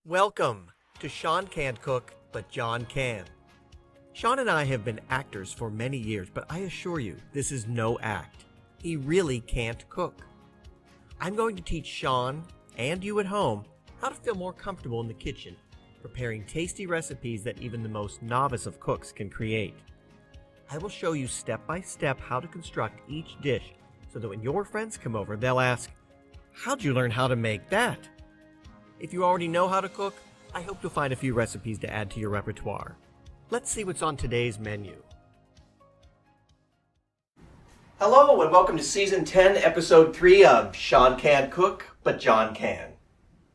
Welcome to Sean Can't Cook, but John can. Sean and I have been actors for many years, but I assure you, this is no act. He really can't cook. I'm going to teach Sean, and you at home, how to feel more comfortable in the kitchen, preparing tasty recipes that even the most novice of cooks can create. I will show you step by step how to construct each dish, so that when your friends come over, they'll ask, "How'd you learn how to make that?" If you already know how to cook, I hope you'll find a few recipes to add to your repertoire. Let's see what's on today's menu. Hello and welcome to Season 10, Episode 3 of Sean Can't Cook, but John can.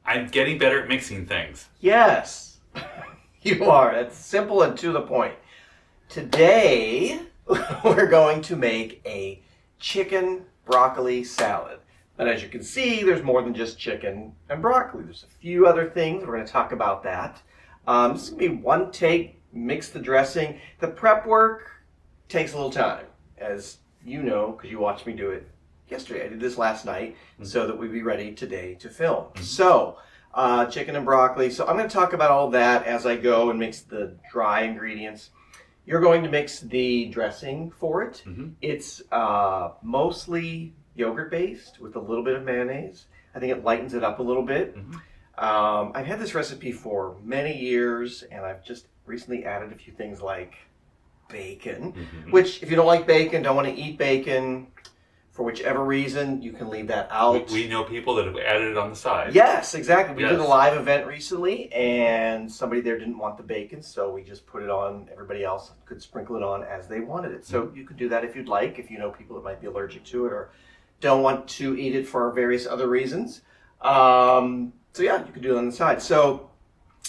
I'm getting better at mixing things. Yes, you are. It's simple and to the point. Today, we're going to make a chicken broccoli salad. But as you can see, there's more than just chicken and broccoli. There's a few other things. We're going to talk about that. This is going to be one take, mix the dressing. The prep work takes a little time, as you know, because you watched me do it yesterday. I did this last night so that we'd be ready today to film. So, chicken and broccoli. So I'm going to talk about all that as I go and mix the dry ingredients. You're going to mix the dressing for it. It's mostly yogurt based with a little bit of mayonnaise. I think it lightens it up a little bit. I've had this recipe for many years, and I've just recently added a few things like bacon, which if you don't like bacon, don't want to eat bacon, for whichever reason, you can leave that out. We know people that have added it on the side. Yes, exactly. We did a live event recently, and somebody there didn't want the bacon, so we just put it on. Everybody else could sprinkle it on as they wanted it. So you could do that if you'd like, if you know people that might be allergic to it or don't want to eat it for various other reasons. So yeah, you can do it on the side. So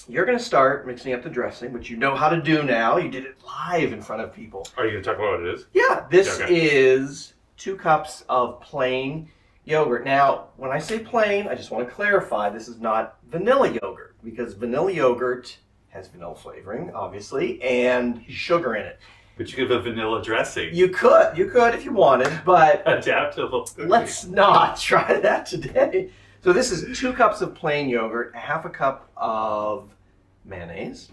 you're going to start mixing up the dressing, which you know how to do now. You did it live in front of people. Are you going to talk about what it is? Yeah, this is 2 cups of plain yogurt. Now, when I say plain, I just want to clarify, this is not vanilla yogurt, because vanilla yogurt has vanilla flavoring, obviously, and sugar in it. But you could have a vanilla dressing. You could if you wanted, but Adaptable. let's not try that today. So this is 2 cups of plain yogurt, a half a cup of mayonnaise.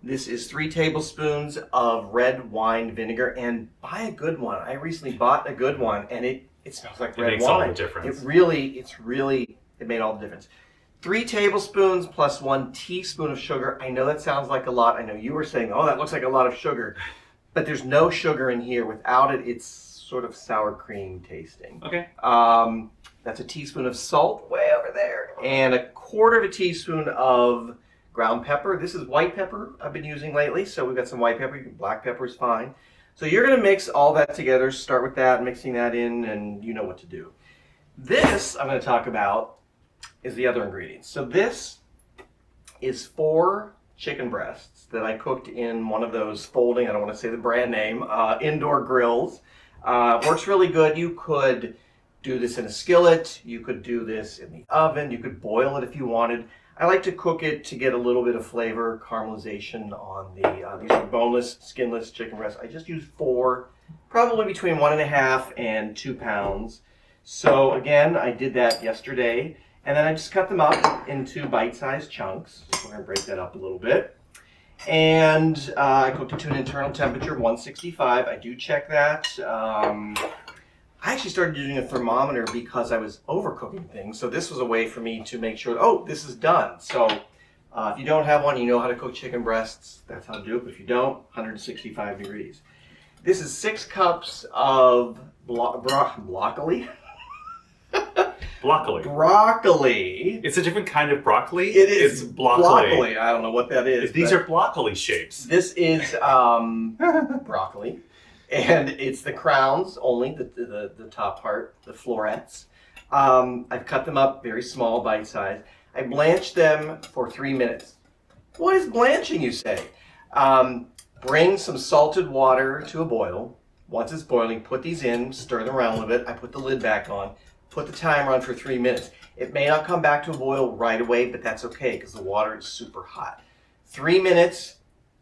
This is 3 tablespoons of red wine vinegar, and buy a good one. I recently bought a good one, and it smells like red wine. It makes all the difference. It made all the difference. 3 tablespoons plus 1 teaspoon of sugar. I know that sounds like a lot. I know you were saying, oh, that looks like a lot of sugar. But there's no sugar in here. Without it, it's sort of sour cream tasting. Okay. That's a teaspoon of salt way over there. And a quarter of a teaspoon of ground pepper. This is white pepper I've been using lately. So we've got some white pepper. Black pepper is fine. So you're going to mix all that together. Start with that, mixing that in, and you know what to do. This I'm going to talk about is the other ingredients. So this is 4 chicken breasts that I cooked in one of those folding, I don't want to say the brand name, indoor grills. Works really good. You could do this in a skillet. You could do this in the oven. You could boil it if you wanted. I like to cook it to get a little bit of flavor, caramelization on the, these are boneless, skinless chicken breasts. I just used 4, probably between 1.5 and 2 pounds. So again, I did that yesterday. And then I just cut them up into bite-sized chunks. So we're going to break that up a little bit. And I cooked it to an internal temperature of 165. I do check that. I actually started using a thermometer because I was overcooking things. So this was a way for me to make sure, oh, this is done. So if you don't have one, you know how to cook chicken breasts. That's how to do it. But if you don't, 165 degrees. This is 6 cups of broccoli. Broccoli. It's a different kind of broccoli. It is. It's broccoli. I don't know what that is. These are broccoli shapes. This is broccoli, and it's the crowns only, the top part, the florets. I've cut them up very small, bite size. I blanched them for 3 minutes. What is blanching, you say? Bring some salted water to a boil. Once it's boiling, put these in, stir them around a little bit. I put the lid back on. Put the timer on for 3 minutes. It may not come back to a boil right away, but that's okay because the water is super hot. 3 minutes,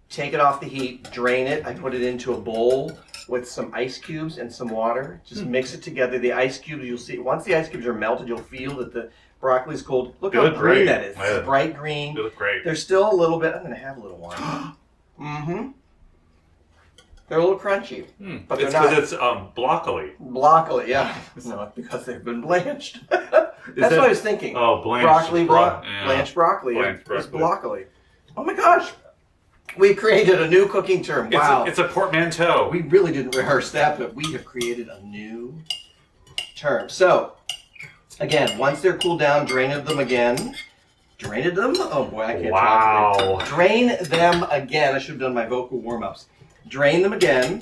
take it off the heat, drain it. I put it into a bowl with some ice cubes and some water. Just mix it together. The ice cubes, you'll see, once the ice cubes are melted, you'll feel that the Broccoli's cold. Look They how look green great. that is. Yeah. It's bright green. They look great. There's still a little bit. I'm going to have a little one. Mm-hmm. They're a little crunchy. But it's they're not. because it's broccoli. Broccoli, yeah. No, it's because they've been blanched. That's what I was thinking. Oh, blanched. Broccoli, yeah. blanched broccoli. Blanched It's broccoli. broccoli. Oh my gosh. We created a new cooking term. Wow. It's a portmanteau. We really didn't rehearse that, but we have created a new term. So, again, once they're cooled down, drain them again. Drained them? Oh boy, I can't talk today. Wow. Drain them again. I should have done my vocal warm-ups. Drain them again.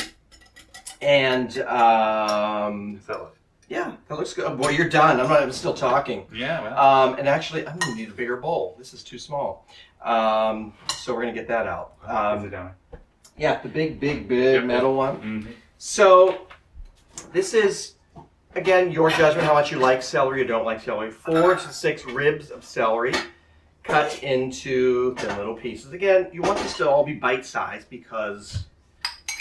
And, Is that like? yeah, that looks good. Oh boy, you're done. I'm still talking. Yeah, well. And actually, I'm going to need a bigger bowl. This is too small. So we're going to get that out. Is it down? Yeah, the big Yep. metal one. Mm-hmm. So this is, again, your judgment how much you like celery or don't like celery. 4 to 6 ribs of celery cut into thin little pieces. Again, you want this to all be bite-sized because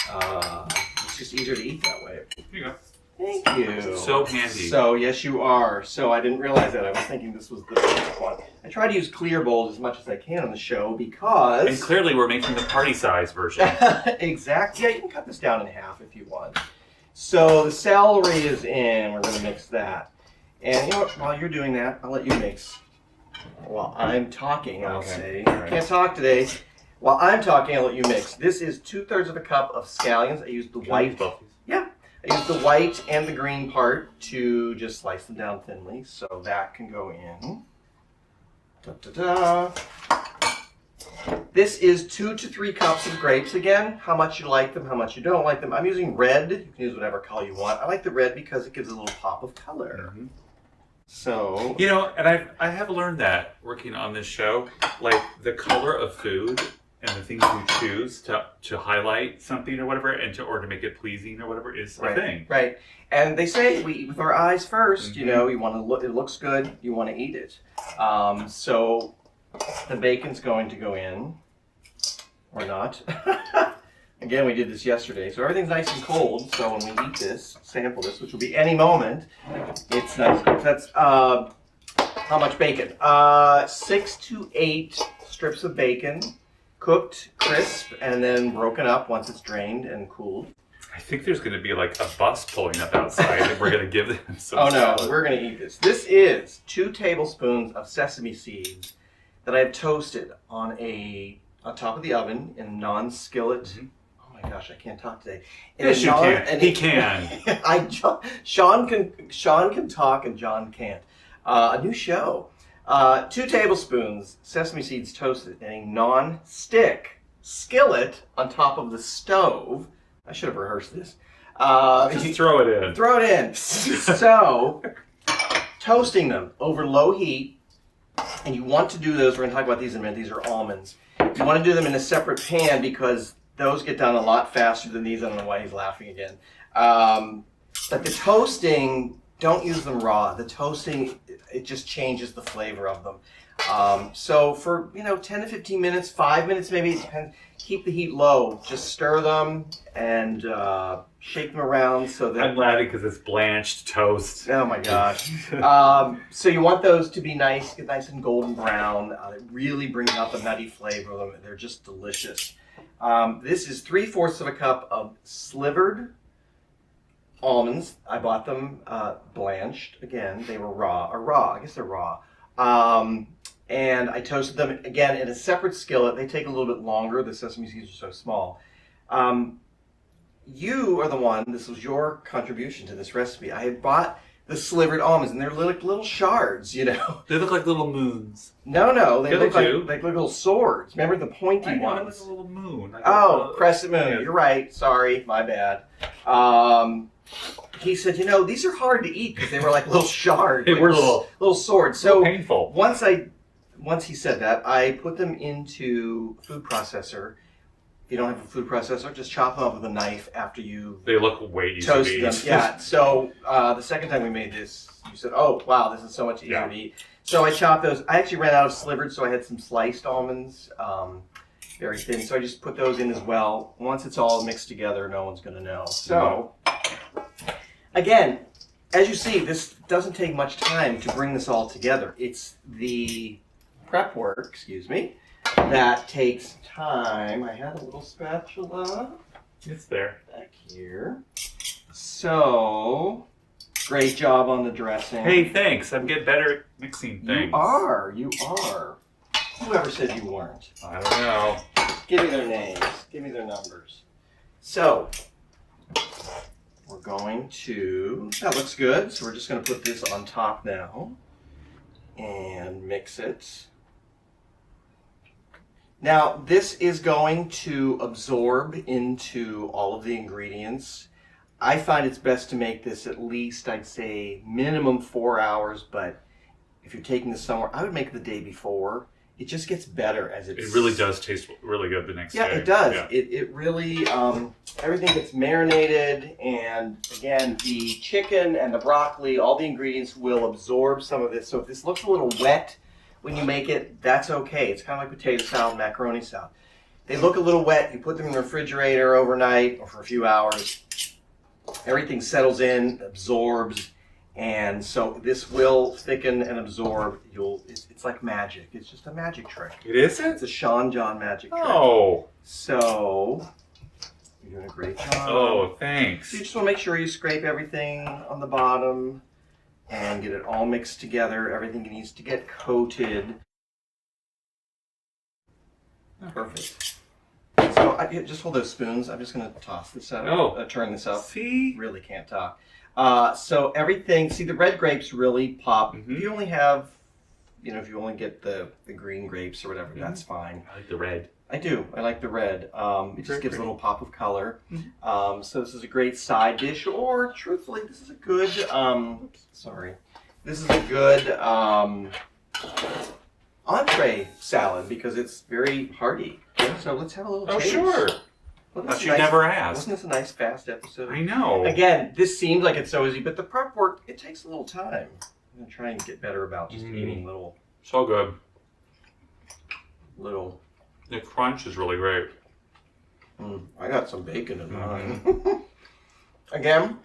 it's just easier to eat that way. Here you go. Thank you. So handy. So, yes, you are. So, I didn't realize that. I was thinking this was the first one. I try to use clear bowls as much as I can on the show because... And clearly we're making the party size version. Exactly. Yeah, you can cut this down in half if you want. So, the celery is in. We're going to mix that. And, you know what? While you're doing that, I'll let you mix. While I'm talking, I'll say. All right. Can't talk today. While I'm talking, I'll let you mix. This is 2/3 of a cup of scallions. I used the white... Yeah. I used the white and the green part to just slice them down thinly, so that can go in. Da-da-da. This is 2 to 3 cups of grapes. Again, how much you like them, how much you don't like them. I'm using red. You can use whatever color you want. I like the red because it gives a little pop of color. Mm-hmm. So... You know, and I have learned that working on this show, like the color of food and the things you choose to highlight something or whatever, and or to make it pleasing or whatever is a thing. Right. And they say we eat with our eyes 1st. You know, you want to look. It looks good. You want to eat it. So the bacon's going to go in, or not. Again, we did this yesterday, so everything's nice and cold. So when we eat this, sample this, which will be any moment, it's nice. That's how much bacon? 6 to 8 strips of bacon. Cooked, crisp, and then broken up once it's drained and cooled. I think there's going to be like a bus pulling up outside, and we're going to give them some. Oh no, salad. we're going to eat this. This is 2 tablespoons of sesame seeds that I have toasted on top of the oven in a non-skillet. Mm-hmm. Oh my gosh, I can't talk today. Yes, you can. He can. Sean can talk and John can't. A new show. 2 tablespoons sesame seeds toasted in a non-stick skillet on top of the stove. I should have rehearsed this. Just throw it in. Throw it in. So, toasting them over low heat, and you want to do those, we're going to talk about these in a minute, these are almonds. You want to do them in a separate pan because those get done a lot faster than these. I don't know why he's laughing again. But the toasting, don't use them raw. The toasting, it just changes the flavor of them. So for 10 to 15 minutes, 5 minutes maybe, it depends. Keep the heat low. Just stir them and shake them around so that... I'm laughing because it's blanched toast. Oh my gosh. So you want those to be nice, get nice and golden brown. It really brings out the nutty flavor of them. They're just delicious. This is 3/4 of a cup of slivered almonds. I bought them blanched. Again, they were raw. I guess they're raw. And I toasted them again in a separate skillet. They take a little bit longer. The sesame seeds are so small. You are the one, this was your contribution to this recipe. I had bought the slivered almonds, and they're like little shards, They look like little moons. No, they Yeah, look they do. like little swords. Remember the pointy I know, ones? like a little moon. Like Oh, crescent moon. Yeah. You're right. Sorry, my bad. He said, these are hard to eat because they were like little shards. They like were little swords. So So painful. once he said that, I put them into a food processor. If you don't have a food processor, just chop them up with a knife after you They look way easier toast to them. eat. Yeah. So the second time we made this, you said, "Oh, wow, this is so much easier Yeah. to eat." So I chopped those. I actually ran out of slivered, so I had some sliced almonds, very thin. So I just put those in as well. Once it's all mixed together, no one's going to know. So again, as you see, this doesn't take much time to bring this all together. It's the prep work, excuse me, that takes time. I had a little spatula It's there. back here. So, great job on the dressing. Hey, thanks. I'm getting better at mixing things. You are. Whoever said you weren't. I don't know. Give me their names. Give me their numbers. So, we're going to, that looks good. So we're just going to put this on top now and mix it. Now, this is going to absorb into all of the ingredients. I find it's best to make this at least, I'd say, minimum 4 hours, but if you're taking this somewhere, I would make it the day before. It just gets better as it's... It really does taste really good the next day. Yeah, it does. Yeah. It really, everything gets marinated, and again, the chicken and the broccoli, all the ingredients will absorb some of this. So if this looks a little wet when you make it, that's okay. It's kind of like potato salad, macaroni salad. They look a little wet, you put them in the refrigerator overnight or for a few hours. Everything settles in, absorbs, and so this will thicken and absorb. It's like magic. It's just a magic trick. It isn't? It's a Sean John magic trick. Oh. So, you're doing a great job. Oh, thanks. So you just want to make sure you scrape everything on the bottom and get it all mixed together. Everything needs to get coated. Perfect. So just hold those spoons. I'm just going to toss this out. Oh. Turn this up. See? Really can't talk. So everything, see the red grapes really pop. Mm-hmm. If you only have, if you only get the green grapes or whatever, Mm-hmm. that's fine. I like the red. I do. I like the red. It just Very gives a pretty. little pop of color. Mm-hmm. So this is a great side dish, or truthfully, this is a good, this is a good entree salad because it's very hearty. So let's have a little Oh, taste. sure. Wasn't Thought this you nice- never asked. Wasn't this a nice fast episode? I know. Again, this seems like it's so easy, but the prep work, it takes a little time. I'm going to try and get better about just eating little. So good. The crunch is really great. I got some bacon in mine. Again,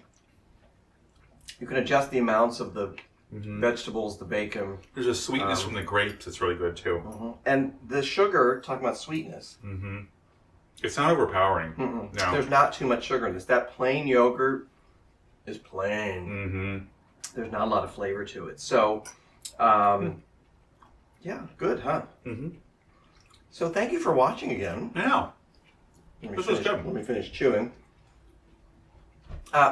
you can adjust the amounts of the vegetables, the bacon. There's a sweetness from the grapes that's really good too. And the sugar, talking about sweetness. It's not overpowering. No. There's not too much sugar in this. That plain yogurt is plain. There's not a lot of flavor to it. So, yeah, good, huh? So thank you for watching again. Yeah. Let This was good. Let me finish chewing.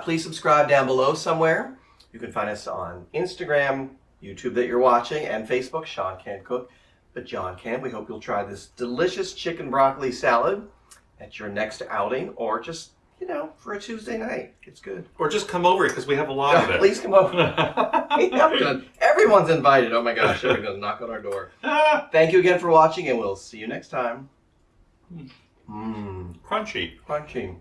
Please subscribe down below somewhere. You can find us on Instagram, YouTube that you're watching, and Facebook, Sean Can't Cook, but John Can. We hope you'll try this delicious chicken broccoli salad at your next outing, or just, for a Tuesday night. It's good. Or just come over because we have a lot of it. Please come over. Everyone's invited. Oh my gosh, everyone's knock on our door. Thank you again for watching, and we'll see you next time. Crunchy. Crunchy.